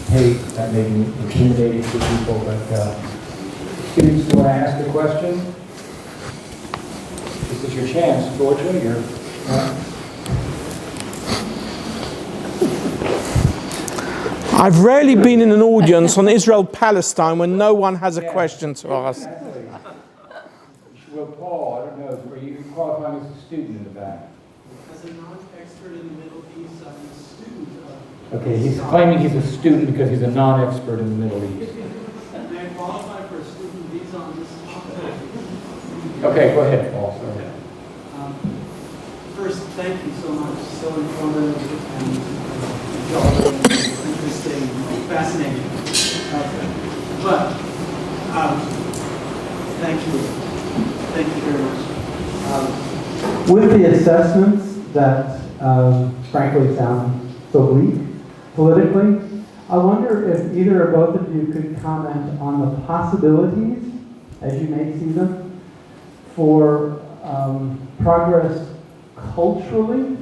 hate, that may be intimidating for people, but students who want to ask a question, this is your chance. Georgia, I've rarely been in an audience on Israel-Palestine when no one has a question to ask. Exactly. Well, Paul, I don't know, are you qualifying as a student in the back? As a non-expert in the Middle East, I'm a student of... Okay, he's claiming he's a student because he's a non-expert in the Middle East. May I qualify for a student visa on this topic? Okay, go ahead, Paul. Sorry. First, thank you so much. So informative and interesting, fascinating. But, thank you. Thank you very much. With the assessments that frankly sound so bleak politically, I wonder if either or both of you could comment on the possibilities, as you may see them, for progress culturally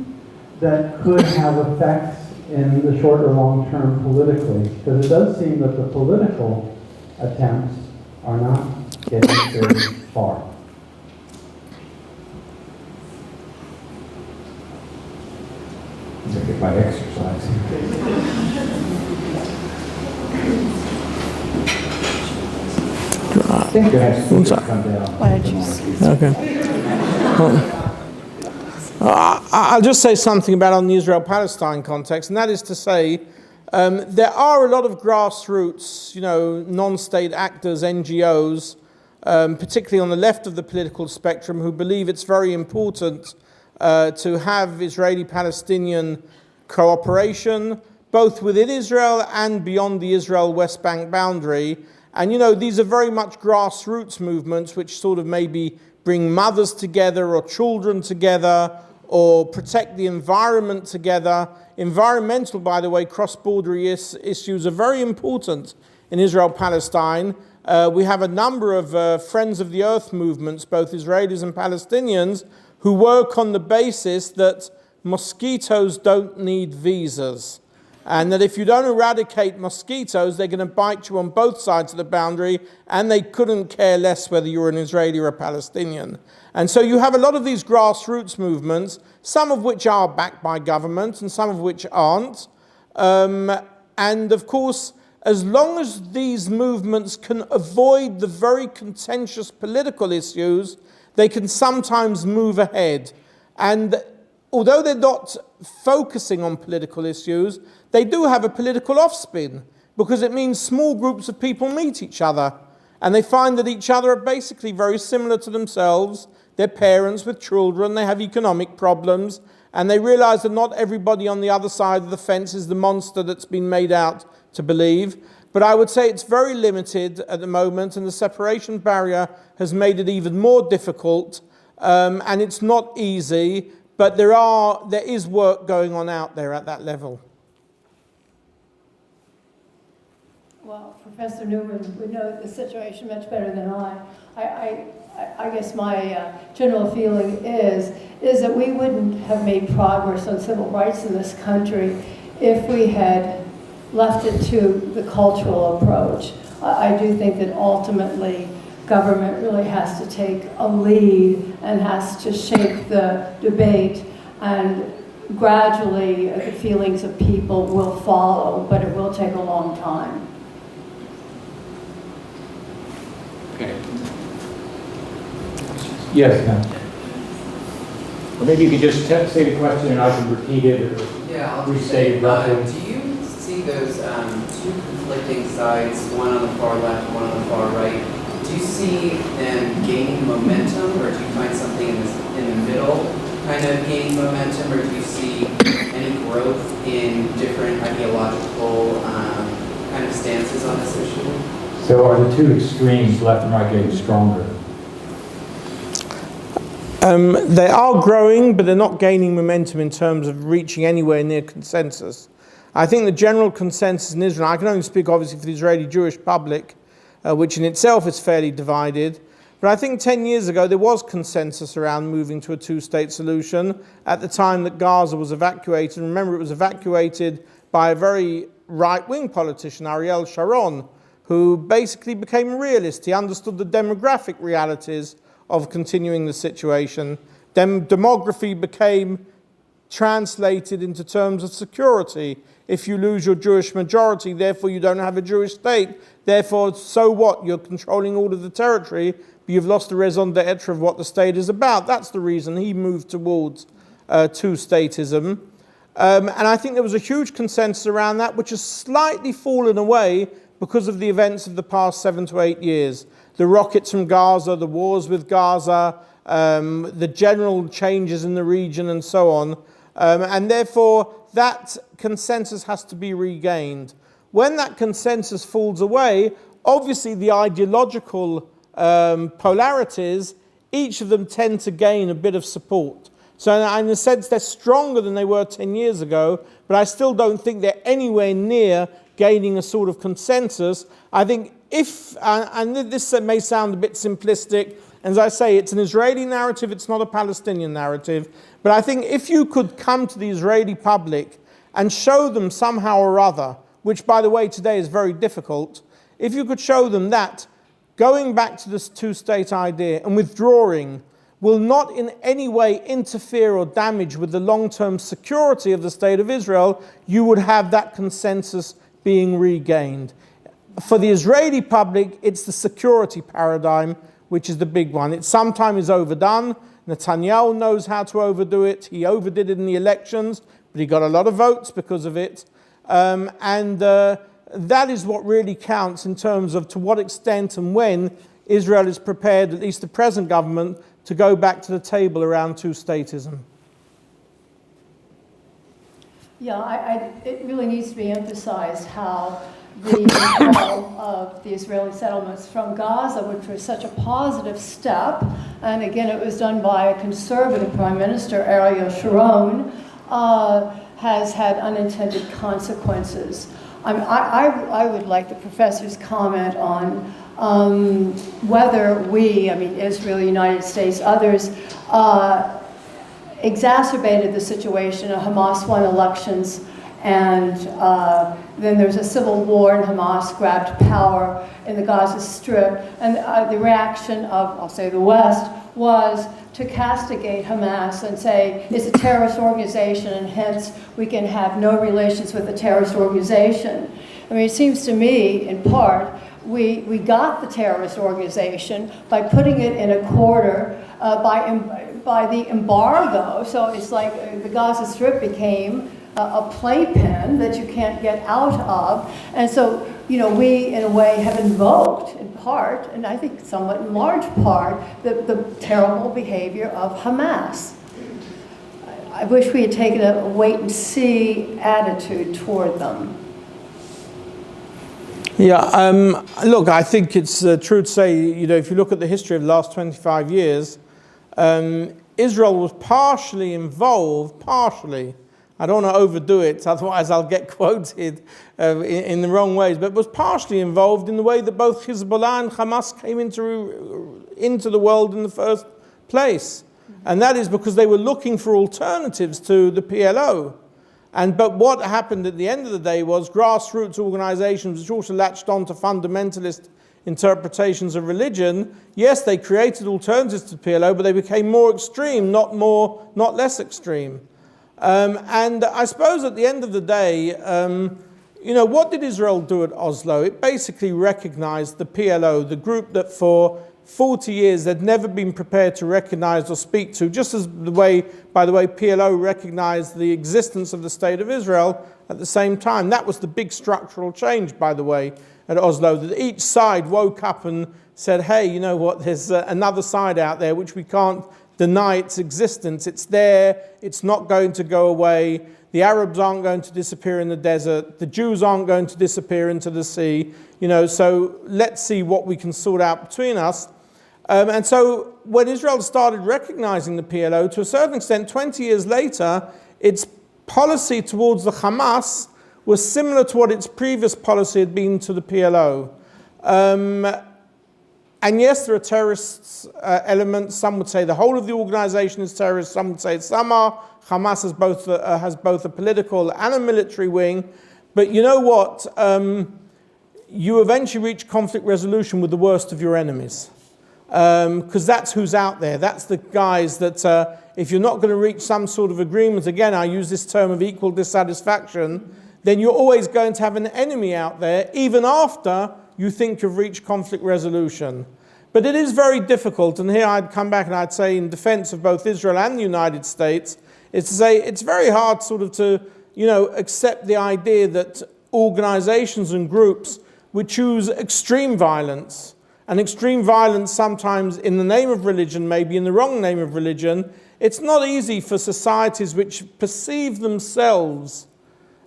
that could have effects in the short or long term politically. Because it does seem that the political attempts are not getting very far. If I exercise. I think you have to come down. Why don't you Okay. I'll just say something about on the Israel-Palestine context, and that is to say, there are a lot of grassroots, non-state actors, NGOs, particularly on the left of the political spectrum, who believe it's very important to have Israeli-Palestinian cooperation, both within Israel and beyond the Israel-West Bank boundary. And, these are very much grassroots movements which sort of maybe bring mothers together or children together or protect the environment together. Environmental, by the way, cross-border issues are very important in Israel-Palestine. We have a number of Friends of the Earth movements, both Israelis and Palestinians, who work on the basis that mosquitoes don't need visas. And that if you don't eradicate mosquitoes, they're going to bite you on both sides of the boundary, and they couldn't care less whether you're an Israeli or a Palestinian. And so you have a lot of these grassroots movements, some of which are backed by government and some of which aren't. And of course, as long as these movements can avoid the very contentious political issues, they can sometimes move ahead. And although they're not focusing on political issues, they do have a political offspin, because it means small groups of people meet each other, and they find that each other are basically very similar to themselves. They're parents with children, they have economic problems, and they realize that not everybody on the other side of the fence is the monster that's been made out to believe. But I would say it's very limited at the moment, and the separation barrier has made it even more difficult, and it's not easy, but there is work going on out there at that level. Well, Professor Newman would know the situation much better than I guess my general feeling is that we wouldn't have made progress on civil rights in this country if we had left it to the cultural approach. I do think that ultimately government really has to take a lead and has to shape the debate, and gradually the feelings of people will follow, but it will take a long time. Okay. Yes, ma'am. Or maybe you could just say the question and I can repeat it or I'll restate it roughly. do you see those two conflicting sides, one on the far left, one on the far right? Do you see them gaining momentum, or do you find something in the middle kind of gaining momentum, or do you see any growth in different ideological kind of stances on this issue? So are the two extremes, left and right, getting stronger? They are growing, but they're not gaining momentum in terms of reaching anywhere near consensus. I think the general consensus in Israel, I can only speak obviously for the Israeli Jewish public, which in itself is fairly divided, but I think 10 years ago there was consensus around moving to a two-state solution at the time that Gaza was evacuated. Remember, it was evacuated by a very right-wing politician, Ariel Sharon, who basically became a realist. He understood the demographic realities of continuing the situation. Demography became translated into terms of security. If you lose your Jewish majority, therefore you don't have a Jewish state. Therefore, so what? You're controlling all of the territory, but you've lost the raison d'etre of what the state is about. That's the reason he moved towards two-statism. And I think there was a huge consensus around that, which has slightly fallen away because of the events of the past 7 to 8 years. The rockets from Gaza, the wars with Gaza, the general changes in the region and so on. And therefore, that consensus has to be regained. When that consensus falls away, obviously the ideological polarities, each of them tend to gain a bit of support. So in a sense, they're stronger than they were 10 years ago, but I still don't think they're anywhere near gaining a sort of consensus. I think if, and this may sound a bit simplistic, as I say, it's an Israeli narrative, it's not a Palestinian narrative, but I think if you could come to the Israeli public and show them somehow or other, which by the way today is very difficult, if you could show them that going back to this two-state idea and withdrawing will not in any way interfere or damage with the long-term security of the State of Israel, you would have that consensus being regained. For the Israeli public, it's the security paradigm, which is the big one. It sometimes is overdone. Netanyahu knows how to overdo it. He overdid it in the elections, but he got a lot of votes because of it. That is what really counts in terms of to what extent and when Israel is prepared, at least the present government, to go back to the table around two-statism. Yeah, it really needs to be emphasized how the withdrawal of the Israeli settlements from Gaza, which was such a positive step, and again it was done by a conservative Prime Minister, Ariel Sharon, has had unintended consequences. I would like the professor's comment on whether we, Israel, United States, others, exacerbated the situation. Hamas won elections, and then there was a civil war, and Hamas grabbed power in the Gaza Strip. And the reaction of, I'll say, the West was to castigate Hamas and say it's a terrorist organization, and hence we can have no relations with a terrorist organization. It seems to me, in part, we got the terrorist organization by putting it in a corner by the embargo. So it's like the Gaza Strip became a playpen that you can't get out of. And so, we in a way have invoked, in part, and I think somewhat in large part, the terrible behavior of Hamas. I wish we had taken a wait-and-see attitude toward them. Yeah, look, I think it's true to say, if you look at the history of the last 25 years, Israel was partially involved, I don't want to overdo it, otherwise I'll get quoted in the wrong ways, but was partially involved in the way that both Hezbollah and Hamas came into the world in the first place. And that is because they were looking for alternatives to the PLO. But what happened at the end of the day was grassroots organizations, which also latched on to fundamentalist interpretations of religion. Yes, they created alternatives to PLO, but they became more extreme, not less extreme. And I suppose at the end of the day, what did Israel do at Oslo? It basically recognized the PLO, the group that for 40 years they'd never been prepared to recognize or speak to, just as by the way, PLO recognized the existence of the State of Israel at the same time. That was the big structural change, by the way, at Oslo, that each side woke up and said, hey, you know what, there's another side out there which we can't deny its existence. It's there, it's not going to go away. The Arabs aren't going to disappear in the desert. The Jews aren't going to disappear into the sea. So let's see what we can sort out between us. And so when Israel started recognizing the PLO, to a certain extent, 20 years later, its policy towards the Hamas was similar to what its previous policy had been to the PLO. And yes, there are terrorist elements. Some would say the whole of the organization is terrorist. Some would say some are. Hamas has both a political and a military wing. But you know what? You eventually reach conflict resolution with the worst of your enemies. Because that's who's out there. That's the guys that, if you're not going to reach some sort of agreement, again, I use this term of equal dissatisfaction, then you're always going to have an enemy out there, even after you think you've reached conflict resolution. But it is very difficult, and here I'd come back and I'd say in defense of both Israel and the United States, is to say it's very hard sort of to, accept the idea that organizations and groups would choose extreme violence. And extreme violence sometimes in the name of religion, maybe in the wrong name of religion. It's not easy for societies which perceive themselves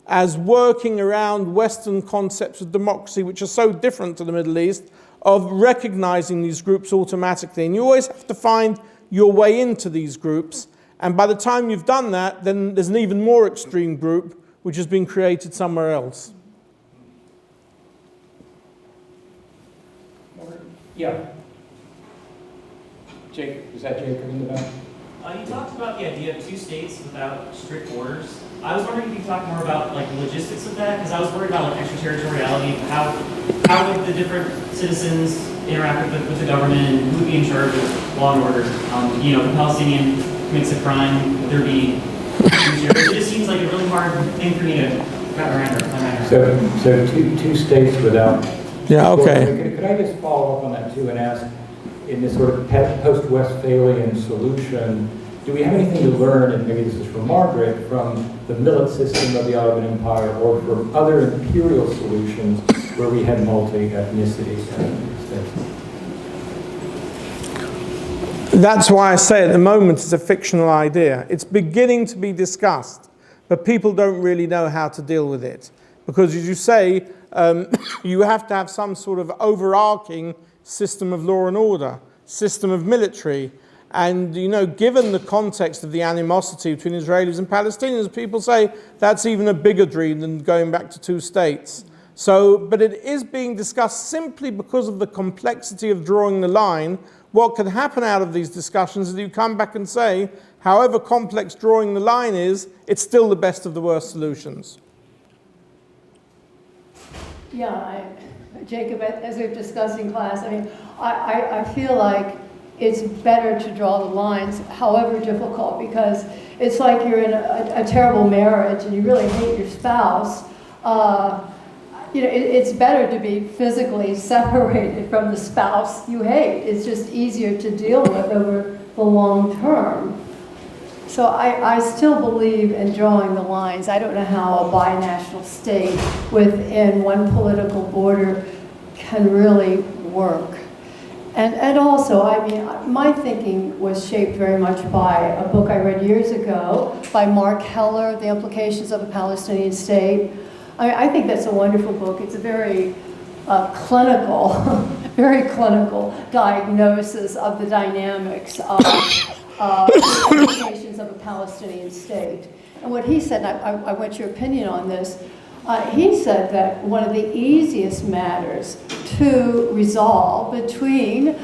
as working around Western concepts of democracy, which are so different to the Middle East, of recognizing these groups automatically. And you always have to find your way into these groups. And by the time you've done that, then there's an even more extreme group which has been created somewhere else. Yeah. Jake, is that Jacob in the back? You talked about the idea of two states without strict borders. I was wondering if you could talk more about the logistics of that, because I was worried about extraterritoriality. How would the different citizens interact with the government, and who would be in charge of law and order? If a Palestinian commits a crime, would there be? It just seems like a really hard thing for me to wrap my mind around. So two states without. Yeah. Okay. Could I just follow up on that too and ask, in this sort of post-Westphalian solution, do we have anything to learn, and maybe this is for Margaret, from the millet system of the Ottoman Empire or from other imperial solutions where we had multi-ethnicity? That's why I say at the moment it's a fictional idea. It's beginning to be discussed, but people don't really know how to deal with it. Because as you say, you have to have some sort of overarching system of law and order, system of military. And, given the context of the animosity between Israelis and Palestinians, people say that's even a bigger dream than going back to two states. But it is being discussed simply because of the complexity of drawing the line. What could happen out of these discussions is you come back and say, however complex drawing the line is, it's still the best of the worst solutions. Yeah, Jacob, as we've discussed in class, I feel like it's better to draw the lines, however difficult, because it's like you're in a terrible marriage and you really hate your spouse. It's better to be physically separated from the spouse you hate. It's just easier to deal with over the long term. So I still believe in drawing the lines. I don't know how a binational state within one political border can really work. And also, my thinking was shaped very much by a book I read years ago by Mark Heller, The Implications of a Palestinian State. I think that's a wonderful book. It's a very clinical, very clinical diagnosis of the dynamics of the implications of a Palestinian state. And what he said, and I want your opinion on this, he said that one of the easiest matters to resolve between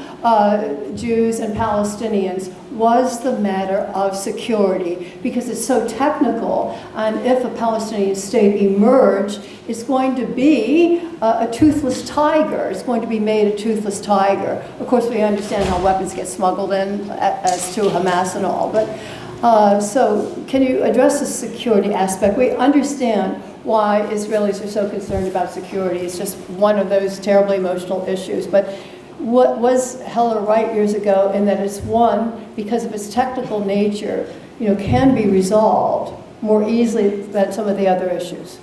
Jews and Palestinians was the matter of security, because it's so technical, and if a Palestinian state emerged, it's going to be a toothless tiger. It's going to be made a toothless tiger. Of course, we understand how weapons get smuggled in as to Hamas and all, but so can you address the security aspect? We understand why Israelis are so concerned about security. It's just one of those terribly emotional issues. But what was Heller right years ago in that it's one, because of its technical nature, can be resolved more easily than some of the other issues.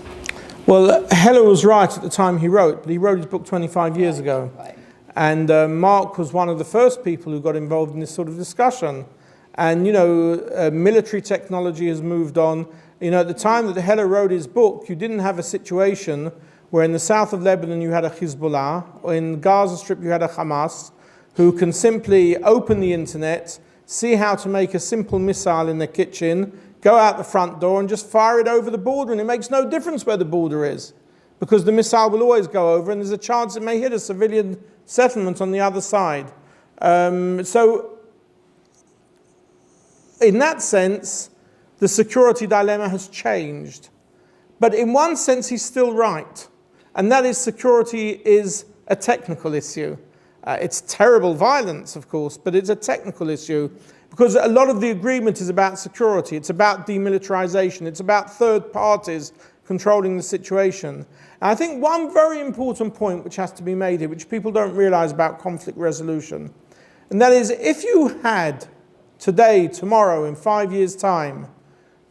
Well, Heller was right at the time he wrote, but he wrote his book 25 years ago. Right. And Mark was one of the first people who got involved in this sort of discussion. And, military technology has moved on. At the time that Heller wrote his book, you didn't have a situation where in the south of Lebanon you had a Hezbollah, or in the Gaza Strip you had a Hamas, who can simply open the internet, see how to make a simple missile in their kitchen, go out the front door and just fire it over the border, and it makes no difference where the border is, because the missile will always go over and there's a chance it may hit a civilian settlement on the other side. So in that sense, the security dilemma has changed. But in one sense, he's still right. And that is, security is a technical issue. It's terrible violence, of course, but it's a technical issue because a lot of the agreement is about security. It's about demilitarization. It's about third parties controlling the situation. And I think one very important point which has to be made here, which people don't realize about conflict resolution, and that is, if you had today, tomorrow, in 5 years' time,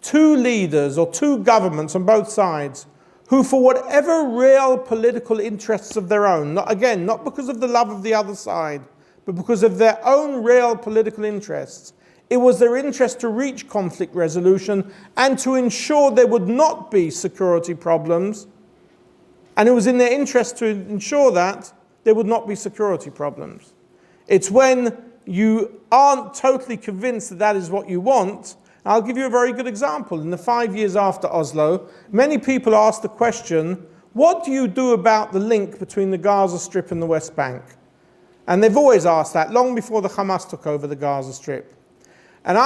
two leaders or two governments on both sides who, for whatever real political interests of their own, not because of the love of the other side, but because of their own real political interests, it was their interest to reach conflict resolution and to ensure there would not be security problems, and it was in their interest to ensure that there would not be security problems. It's when you aren't totally convinced that that is what you want. I'll give you a very good example. In the 5 years after Oslo, many people asked the question, what do you do about the link between the Gaza Strip and the West Bank? And they've always asked that, long before the Hamas took over the Gaza Strip. And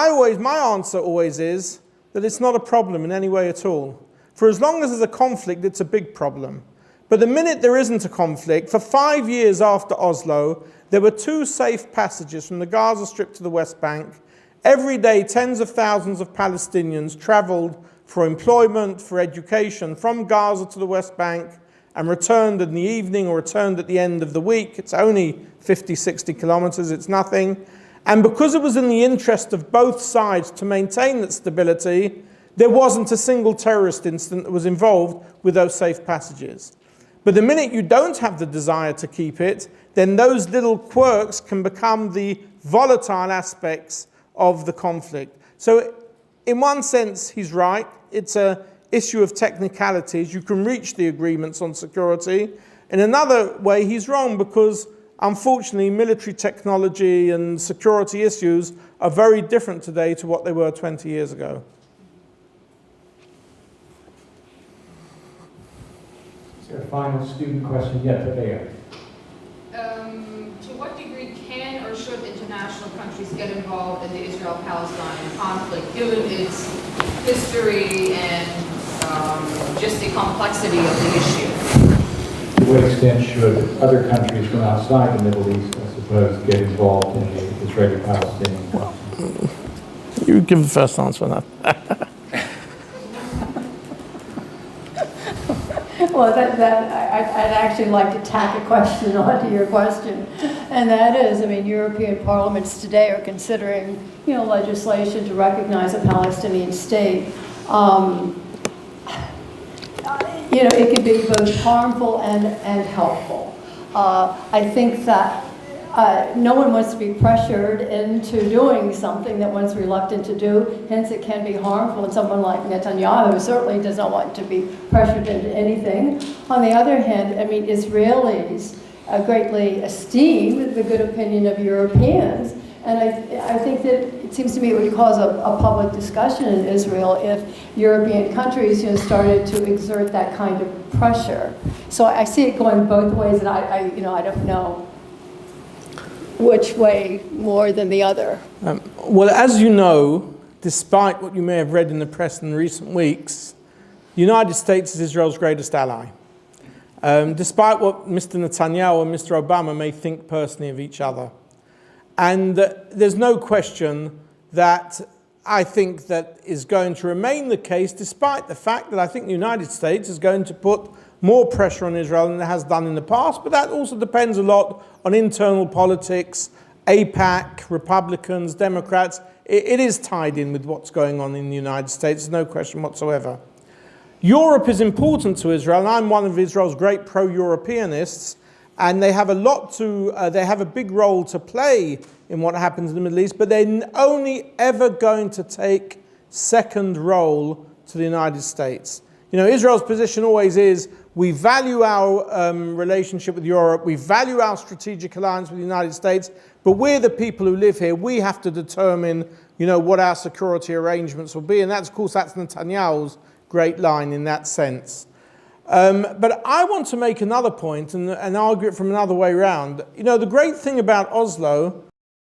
my answer always is that it's not a problem in any way at all. For as long as there's a conflict, it's a big problem. But the minute there isn't a conflict, for 5 years after Oslo, there were two safe passages from the Gaza Strip to the West Bank. Every day, tens of thousands of Palestinians traveled for employment, for education, from Gaza to the West Bank, and returned in the evening or returned at the end of the week. It's only 50, 60 kilometers, it's nothing. And because it was in the interest of both sides to maintain that stability, there wasn't a single terrorist incident that was involved with those safe passages. But the minute you don't have the desire to keep it, then those little quirks can become the volatile aspects of the conflict. So in one sense, he's right. It's an issue of technicalities. You can reach the agreements on security. In another way, he's wrong because, unfortunately, military technology and security issues are very different today to what they were 20 years ago. Is there a final student question? Yeah, Tabea. To what degree can or should international countries get involved in the Israel-Palestine conflict, given its history and just the complexity of the issue? To what extent should other countries from outside the Middle East, I suppose, get involved in the Israeli-Palestinian conflict? You give the first answer on that. Well, I'd actually like to tack a question onto your question, and that is, I mean, European parliaments today are considering, legislation to recognize a Palestinian state. It can be both harmful and helpful. I think that no one wants to be pressured into doing something that one's reluctant to do, hence it can be harmful, and someone like Netanyahu certainly does not want to be pressured into anything. On the other hand, I mean, Israelis greatly esteem the good opinion of Europeans, and I think that it seems to me it would cause a public discussion in Israel if European countries started to exert that kind of pressure. So I see it going both ways, and I don't know which way more than the other. Well, as you know, despite what you may have read in the press in recent weeks, the United States is Israel's greatest ally. Despite what Mr. Netanyahu and Mr. Obama may think personally of each other. And there's no question that I think that is going to remain the case, despite the fact that I think the United States is going to put more pressure on Israel than it has done in the past, but that also depends a lot on internal politics, AIPAC, Republicans, Democrats. It is tied in with what's going on in the United States, there's no question whatsoever. Europe is important to Israel, and I'm one of Israel's great pro-Europeanists, and they have a big role to play in what happens in the Middle East, but they're only ever going to take second role to the United States. Israel's position always is, we value our relationship with Europe, we value our strategic alliance with the United States, but we're the people who live here, we have to determine, what our security arrangements will be, and that's Netanyahu's great line in that sense. But I want to make another point and argue it from another way around. The great thing about Oslo